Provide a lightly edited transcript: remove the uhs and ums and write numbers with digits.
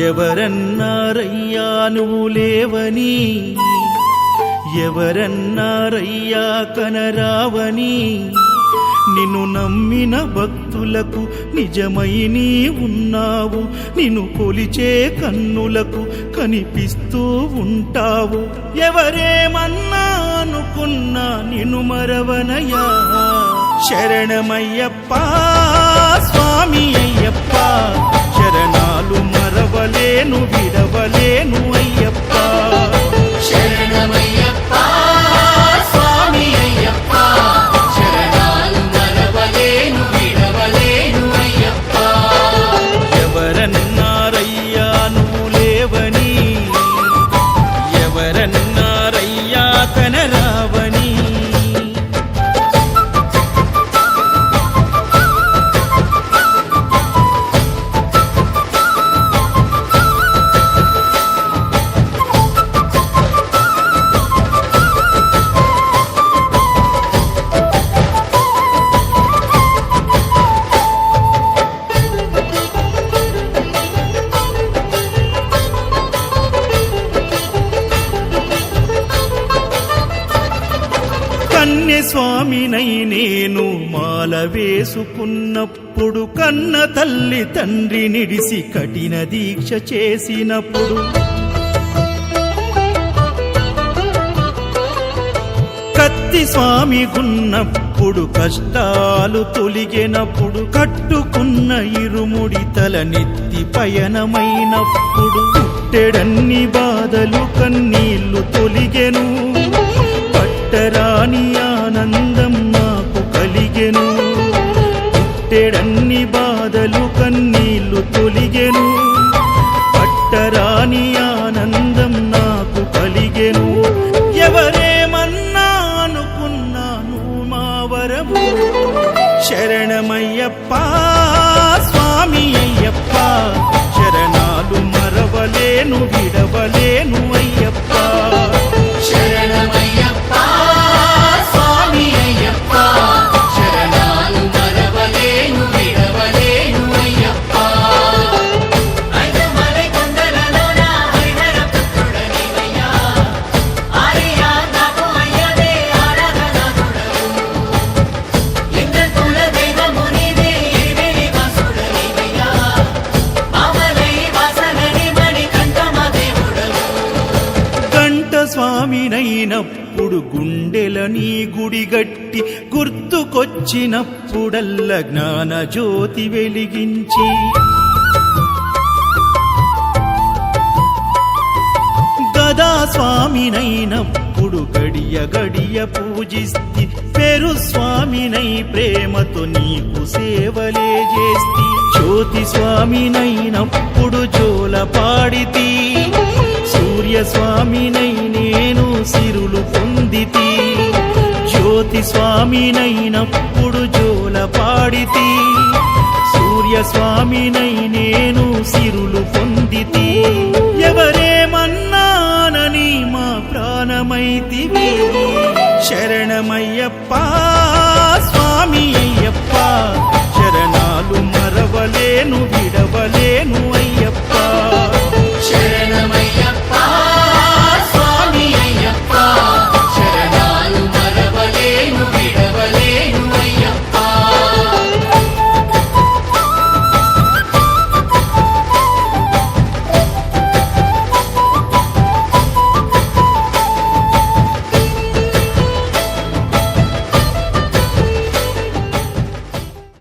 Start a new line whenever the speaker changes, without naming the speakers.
ఎవరన్నారయ్యా నువ్వు లేవని, ఎవరన్నారయ్యా కనరావని, నిన్ను నమ్మిన భక్తులకు నిజమై నీ ఉన్నావు, నిన్ను కొలిచే కన్నులకు కనిపిస్తూ ఉంటావు. ఎవరేమన్నా అనుకున్నా నిన్ను మరవనయ్యా. శరణమయ్యప్ప స్వామి అయ్యప్ప, శరణాలు మరవలేను విడవలేను అయ్యప్ప.
శరణమయ్యప్ప స్వామి అయ్యప్ప, శరణాలు మరవలేను విడవలేను అయ్యప్ప.
ఎవరన్నారయ్యా నువ్వు లేవని, ఎవరన్నారయ్యా కనరావని. కన్యస్వామినై నేను మాల వేసుకున్నప్పుడు, కన్న తల్లి తండ్రి నిడిసి కఠిన దీక్ష చేసినప్పుడు, కత్తి స్వామి గున్నప్పుడు కష్టాలు తొలిగినప్పుడు, కట్టుకున్న ఇరుముడి తల నెత్తి పయనమైనప్పుడు, పుట్టెడన్ని బాధలు కన్నీళ్లు తొలిగెను, పట్టరాని ఆనందం నాకు కలిగెను. పుట్టెడన్ని బాధలు కన్నీళ్లు తొలిగెను, పట్టరాని ఆనందం నాకు కలిగెను. ఎవరేమన్నా అనుకున్నాను మా వరము. శరణమయ్యప్ప స్వామి అయ్యప్ప, శరణాలు మరవలేను విడవలేను అయ్యప్ప.
శరణమయ్యప్ప స్వామి అయ్యప్ప, శరణాలు మరవలేను విడవలేను అయ్యప్ప. ఐదుమలై కొండలలోన హరిహర పుత్రుడనివయ్యా, ఆర్యా నాకు అయ్యవే ఆరాధనాథుడవు. లింగ కుల దైవము నీవే ఎరివేలి వాసుడనివయ్యా, మామలై వాసనని మణికంఠమ దేవుడవు.
కంఠ స్వామినైనప్పుడు గుండెల నీ గుడి గట్టి, గుర్తుకొచ్చినప్పుడల్ల జ్ఞాన జ్యోతి వెలిగించి, గదా స్వామినైనప్పుడు గడియ గడియ పూజిస్తి, పేరు స్వామినై ప్రేమతో నీకు సేవలే చేస్తి. జ్యోతి స్వామినైనప్పుడు జోల పాడితి, సూర్య స్వామినై నేను సిరులు పొందితి. జ్యోతి స్వామినైనప్పుడు జోల పాడితి, సూర్య స్వామినై నేను సిరులు పొందితి. ఎవరేమన్నానని మా ప్రాణమైతివి. శరణమయ్యప్ప స్వామి అయ్యప్ప, శరణాలు మరవలేను విడవలేను అయ్యప్ప.
శరణమయ్యప్ప